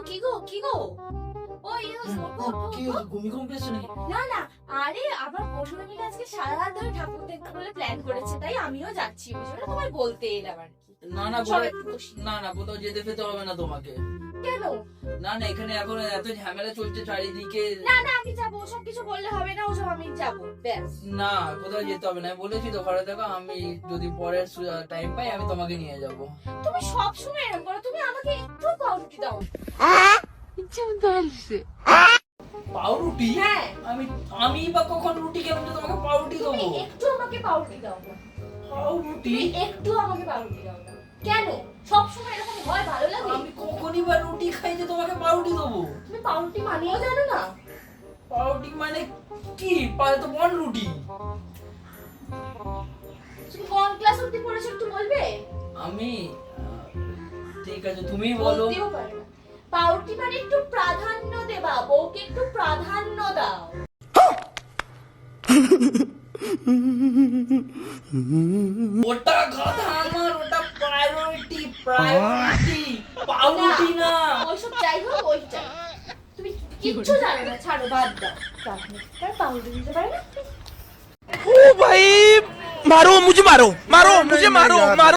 কি গো কি গো? ওই কি হলো, ভূমিকম্প এসেছে নাকি? না না, আরে আমার বসুরা মিলে আজকে সারা রাত ধরে ঠাকুর দেখতে বলে প্ল্যান করেছে, তাই আমিও যাচ্ছি। ওই জন্য তোমায় বলতে এলাম আর কি। না না চলো একটু বসি। না না, কোথাও যেতে ফেতে হবে না তোমাকে। কেন? না না, এখানে এখন এত ঝামেলা চলছে চারিদিকে। না না, আমি যাবো, ওসব কিছু বললে হবে না, ওসব আমি যাবো ব্যাস। না, কোথাও যেতে হবে না, আমি বলেছি তো ঘরে থাকো, আমি যদি পরের টাইম পাই আমি তোমাকে নিয়ে যাব। তুমি সব সময় এরকম করো, তুমি আমাকে একটু পাউরুটি দাও। ইচ্ছা মতো আসছে। পাউরুটি? হ্যাঁ। আমি বা কখন রুটি খেলাম যে তোমাকে পাউরুটি তুমি দেবো? একটু আমাকে পাউরুটি দাও না। পাউরুটি? তুমি একটু আমাকে পাউরুটি দাও না। কেন সব সময় এরকম হয়? ভালো লাগে? আমি কখনই বা রুটি খাই যে তোমাকে পাউরুটি দেবো? তুমি পাউরুটি মানেও জানো না? পাউরুটি মানে কি? পায়ে তো বন রুটি। তুমি কোন ক্লাস অবধি পড়েছো একটু বলবে? আমি ঠিক আছে, তুমিই বলো। বলতেও পারে না। পাউরুটি মানে একটু প্রাধান্য দেবা, বউকে একটু প্রাধান্য দাও। ওটা কথা আমার, ওটা প্রায়োরিটি, পাউরুটি না। ওইসব যাই হোক, ওই চাই। তুমি কিচ্ছু জানো না, ছাড়ো, বাদ দাও। তার পাউরুটি দিতে পারে না? ओ भाई मारो मुझे, मारो मारो मुझे, मारो मारो।